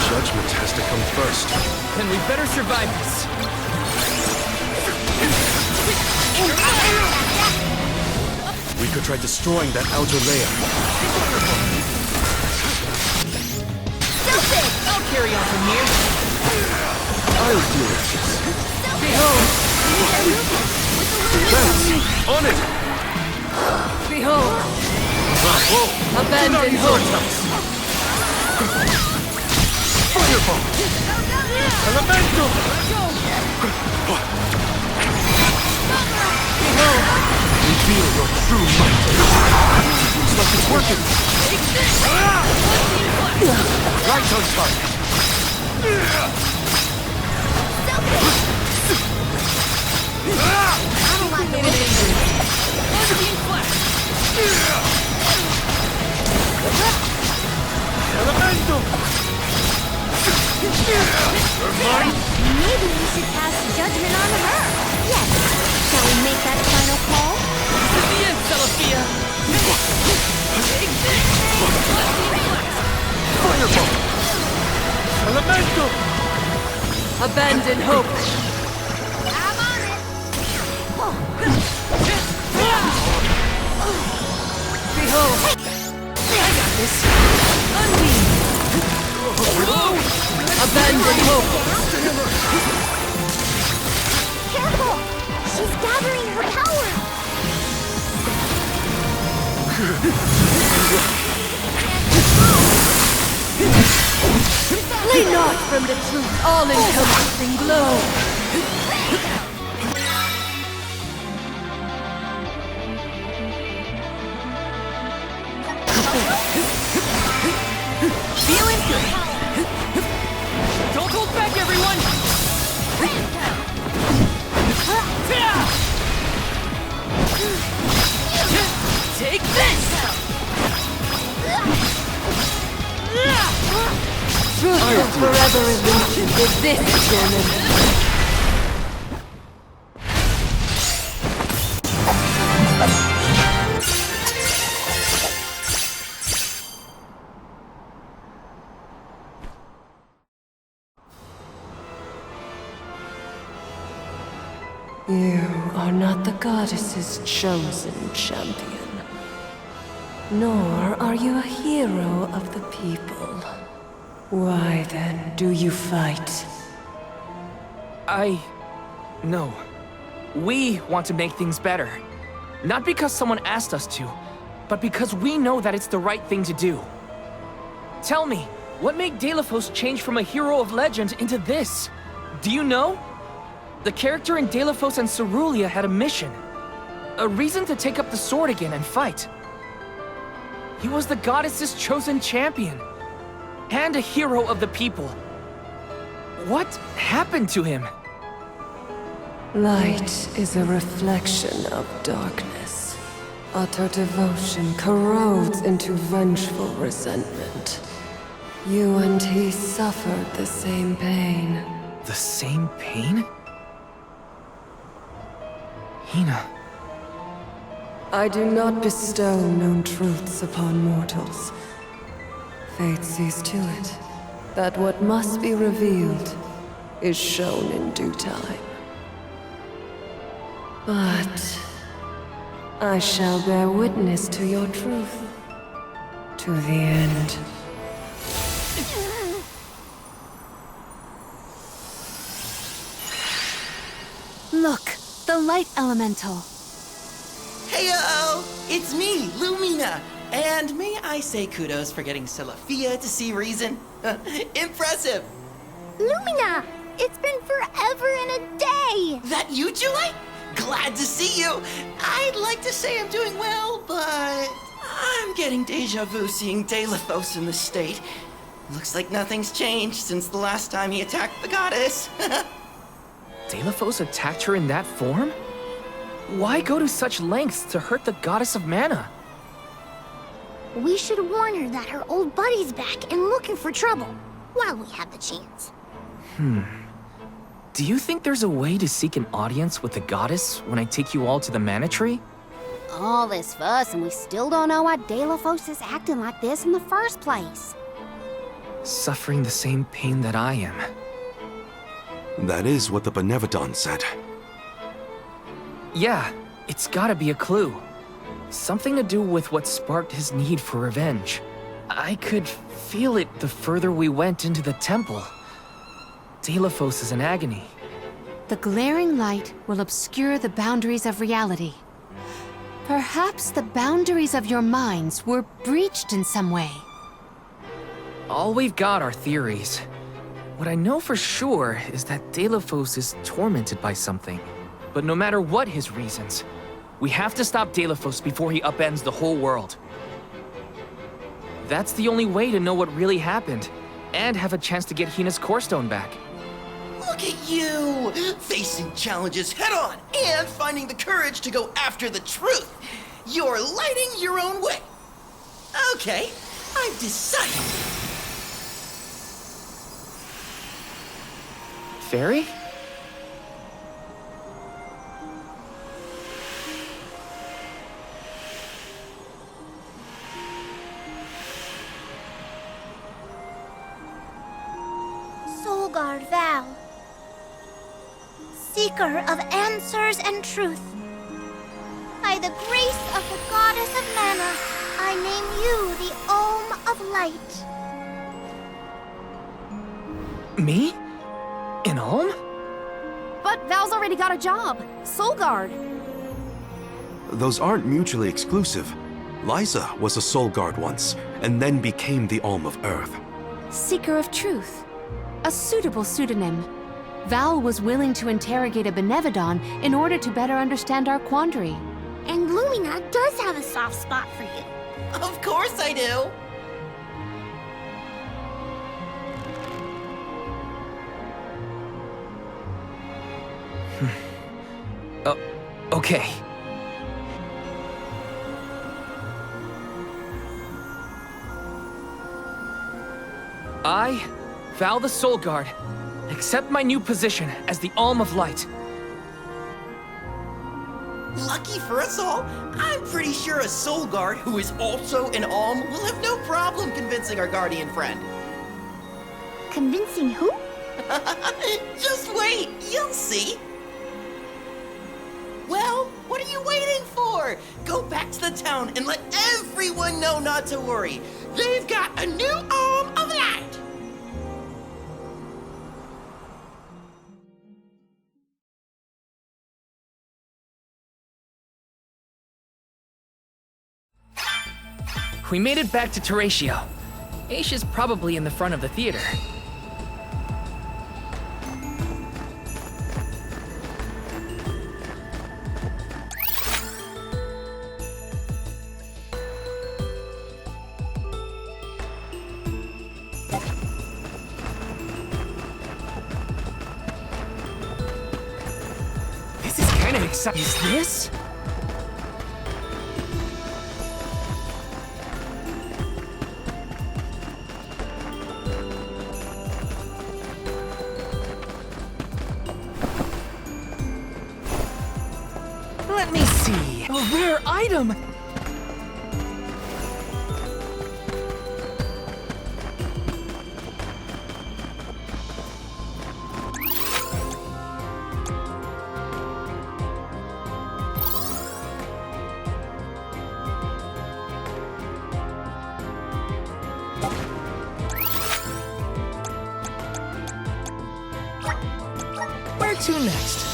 Judgment has to come first. Then we better survive this. We could try destroying that outer layer. I'll carry on from here. I'll deal with this. Behold! Bounce! On it! Behold! Whoa! Abandon hope! Fireball! Elemental! Behold! Reveal your true might! Looks like it's working! Right on target! Elemental! Maybe we should cast judgment on her. Yes. Shall we make that final call? This is the end, Selaphia! Fireball! Elemental! Abandon hope! I'm on it! Behold! I got this! Unleash! Abandon hope! Careful! She's gathering her power! Flee not from the truth, all-encompassing glow! Feeling good! Don't hold back, everyone! Take this! Truth will forever illusion with this journey. You are not the goddess's chosen champion. Nor are you a hero of the people. Why then do you fight? No. We want to make things better. Not because someone asked us to, but because we know that it's the right thing to do. Tell me, what made Deilophos change from a hero of legend into this? Do you know? The character in Deilophos and Cerulia had a mission. A reason to take up the sword again and fight. He was the goddess's chosen champion. And a hero of the people. What happened to him? Light is a reflection of darkness. Utter devotion corrodes into vengeful resentment. You and he suffered the same pain. The same pain? Hina. I do not bestow known truths upon mortals. Fate sees to it that what must be revealed is shown in due time. But I shall bear witness to your truth to the end. Look, the light elemental. Heyo! It's me, Lumina! And may I say kudos for getting Selaphia to see reason? Impressive! Lumina! It's been forever and a day! That you, Julie? Glad to see you! I'd like to say I'm doing well, but I'm getting deja vu seeing Deilophos in the state. Looks like nothing's changed since the last time he attacked the goddess. Deilophos attacked her in that form? Why go to such lengths to hurt the goddess of mana? We should warn her that her old buddy's back and looking for trouble, while we have the chance. Do you think there's a way to seek an audience with the goddess when I take you all to the mana tree? All this fuss and we still don't know why Deilophos is acting like this in the first place. Suffering the same pain that I am. That is what the Benevodon said. Yeah, it's gotta be a clue. Something to do with what sparked his need for revenge. I could feel it the further we went into the temple. Deilophos is in agony. The glaring light will obscure the boundaries of reality. Perhaps the boundaries of your minds were breached in some way. All we've got are theories. What I know for sure is that Deilophos is tormented by something. But no matter what his reasons, we have to stop Deilophos before he upends the whole world. That's the only way to know what really happened, and have a chance to get Hina's core stone back. Look at you! Facing challenges head on and finding the courage to go after the truth. You're lighting your own way. Okay, I've decided. Fairy? Solgard Val, seeker of answers and truth. By the grace of the goddess of mana, I name you the Olm of Light. Me? In Ulm? But Val's already got a job. Solgard. Those aren't mutually exclusive. Liza was a Soul Guard once, and then became the Olm of Earth. Seeker of Truth. A suitable pseudonym. Val was willing to interrogate a Benevodon in order to better understand our quandary. And Lumina does have a soft spot for you. Of course I do! Okay. I, Val the Soul Guard, accept my new position as the Alm of Light. Lucky for us all, I'm pretty sure a soul guard who is also an alm will have no problem convincing our guardian friend. Convincing who? Just wait, you'll see. Well, what are you waiting for? Go back to the town and let everyone know not to worry. They've got a new Alm of Light! We made it back to Terratio. Aisha's probably in the front of the theater. This is kind of exciting. Is this? Let me see. A rare item! Where to next?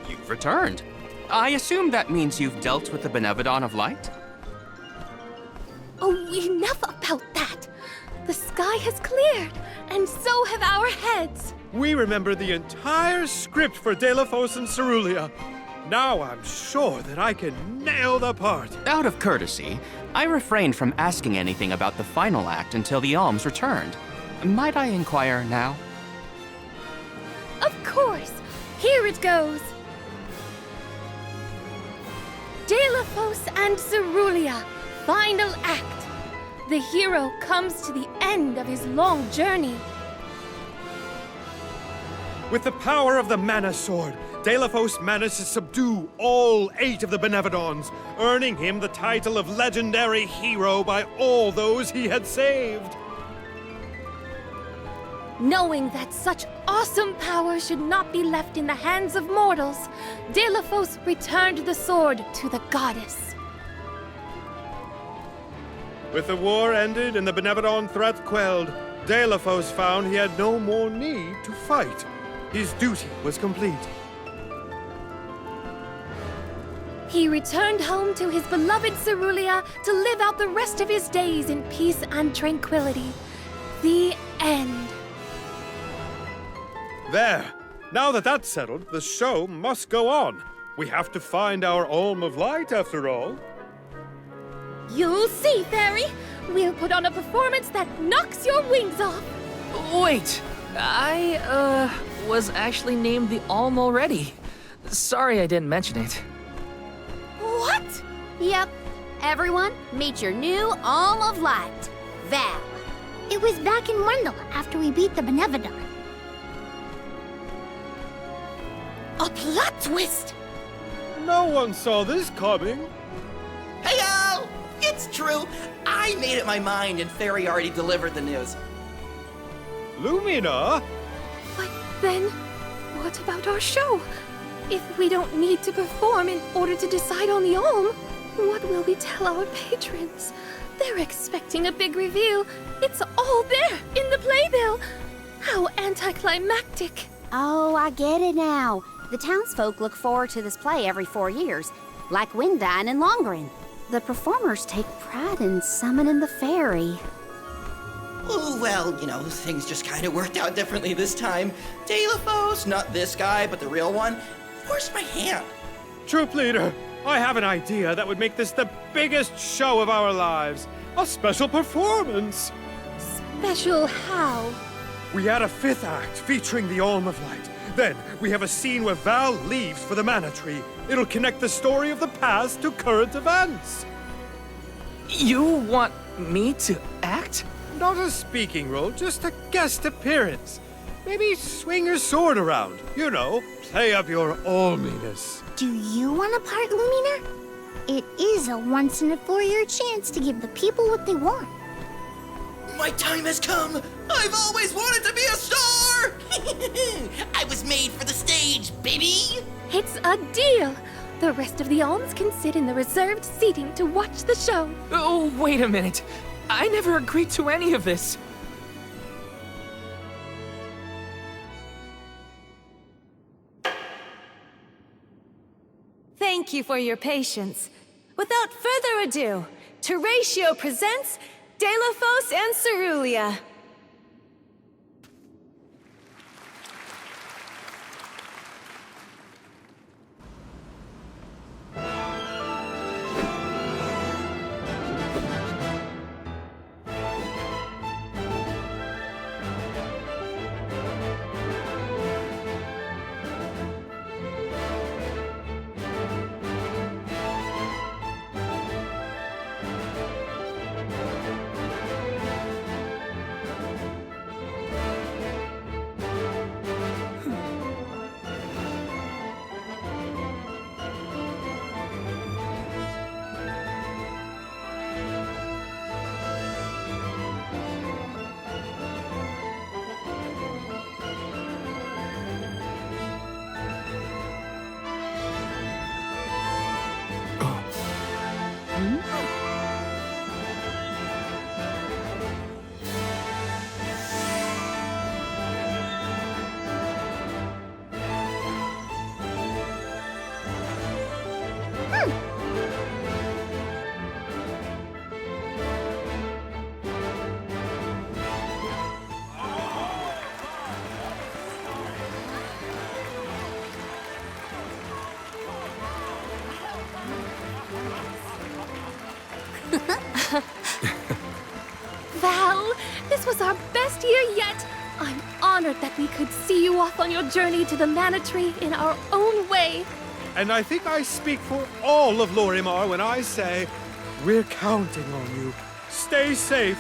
You've returned. I assume that means you've dealt with the Benevodon of Light? Oh, enough about that! The sky has cleared, and so have our heads! We remember the entire script for Delaphos and Cerulia. Now I'm sure that I can nail the part. Out of courtesy, I refrained from asking anything about the final act until the alms returned. Might I inquire now? Of course! Here it goes! Delaphos and Cerulia, final act. The hero comes to the end of his long journey. With the power of the Mana Sword, Delaphos managed to subdue all 8 of the Benevodons, earning him the title of legendary hero by all those he had saved. Knowing that such awesome power should not be left in the hands of mortals, Delaphos returned the sword to the goddess. With the war ended and the Benevodon threat quelled, Delaphos found he had no more need to fight. His duty was complete. He returned home to his beloved Cerulia to live out the rest of his days in peace and tranquility. The end. There. Now that that's settled, the show must go on. We have to find our Alm of Light, after all. You'll see, Fairy. We'll put on a performance that knocks your wings off. Wait! I, was actually named the Alm already. Sorry I didn't mention it. What? Yep. Everyone, meet your new Alm of Light, Val. It was back in Wendel after we beat the Benevodon. A plot twist! No one saw this coming. Heyo! It's true. I made up my mind and Fairy already delivered the news. Lumina? But then, what about our show? If we don't need to perform in order to decide on the Alm, what will we tell our patrons? They're expecting a big reveal. It's all there in the playbill. How anticlimactic. Oh, I get it now. The townsfolk look forward to this play every 4 years, like Wendel and Longren. The performers take pride in summoning the fairy. Oh, well, things just kind of worked out differently this time. Delafos, not this guy, but the real one, forced my hand. Troop leader, I have an idea that would make this the biggest show of our lives. A special performance. Special how? We add a 5th act featuring the Alm of Light. Then we have a scene where Val leaves for the Mana Tree. It'll connect the story of the past to current events. You want me to act? Not a speaking role, just a guest appearance. Maybe swing your sword around. Play up your alminess. Do you want a part, Lumina? It is a once-in-a-4-year chance to give the people what they want. My time has come! I've always wanted to be a star! I was made for the stage, baby! It's a deal! The rest of the alms can sit in the reserved seating to watch the show. Oh, wait a minute. I never agreed to any of this. Thank you for your patience. Without further ado, Terratio presents Delafos and Cerulia. Val, this was our best year yet. I'm honored that we could see you off on your journey to the Mana Tree in our own way. And I think I speak for all of Lorimar when I say, we're counting on you. Stay safe.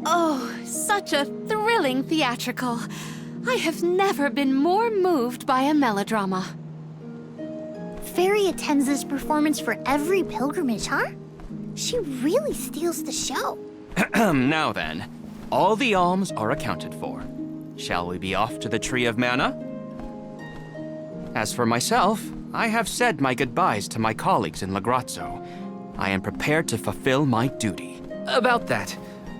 Oh, such a thrilling theatrical. I have never been more moved by a melodrama. Fairy attends this performance for every pilgrimage, huh? She really steals the show. Now then, all the alms are accounted for. Shall we be off to the Tree of Mana? As for myself, I have said my goodbyes to my colleagues in Lagrazzo. I am prepared to fulfill my duty. About that,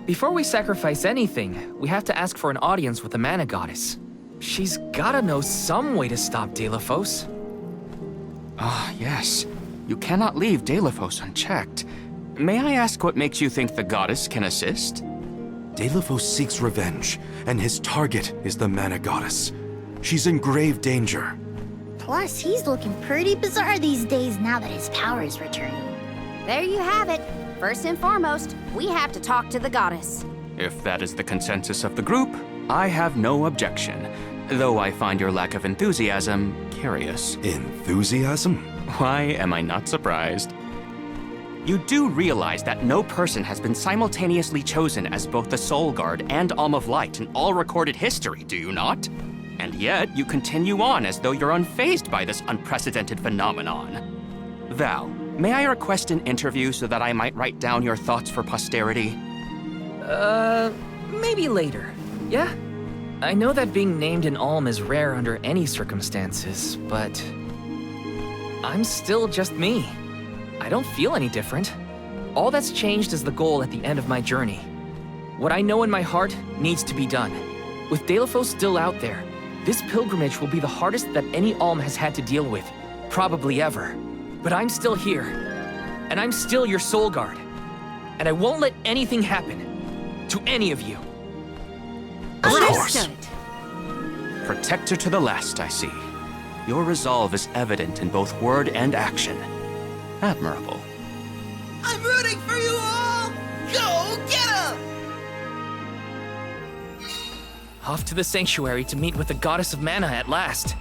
before we sacrifice anything, we have to ask for an audience with the Mana Goddess. She's gotta know some way to stop Delafos. Ah, yes. You cannot leave Delafos unchecked. May I ask what makes you think the goddess can assist? Delafos seeks revenge, and his target is the Mana Goddess. She's in grave danger. Plus, he's looking pretty bizarre these days now that his power is returning. There you have it. First and foremost, we have to talk to the goddess. If that is the consensus of the group, I have no objection. Though I find your lack of enthusiasm curious. Enthusiasm? Why am I not surprised? You do realize that no person has been simultaneously chosen as both the Soul Guard and Alm of Light in all recorded history, do you not? And yet, you continue on as though you're unfazed by this unprecedented phenomenon. Val, may I request an interview so that I might write down your thoughts for posterity? maybe later, yeah? I know that being named an Alm is rare under any circumstances, but I'm still just me. I don't feel any different. All that's changed is the goal at the end of my journey. What I know in my heart needs to be done. With Delaphos still out there, this pilgrimage will be the hardest that any Alm has had to deal with, probably ever. But I'm still here, and I'm still your soul guard. And I won't let anything happen to any of you. Of course. Understood. Protector to the last, I see. Your resolve is evident in both word and action. Admirable. I'm rooting for you all! Go get 'em! Off to the sanctuary to meet with the goddess of mana at last.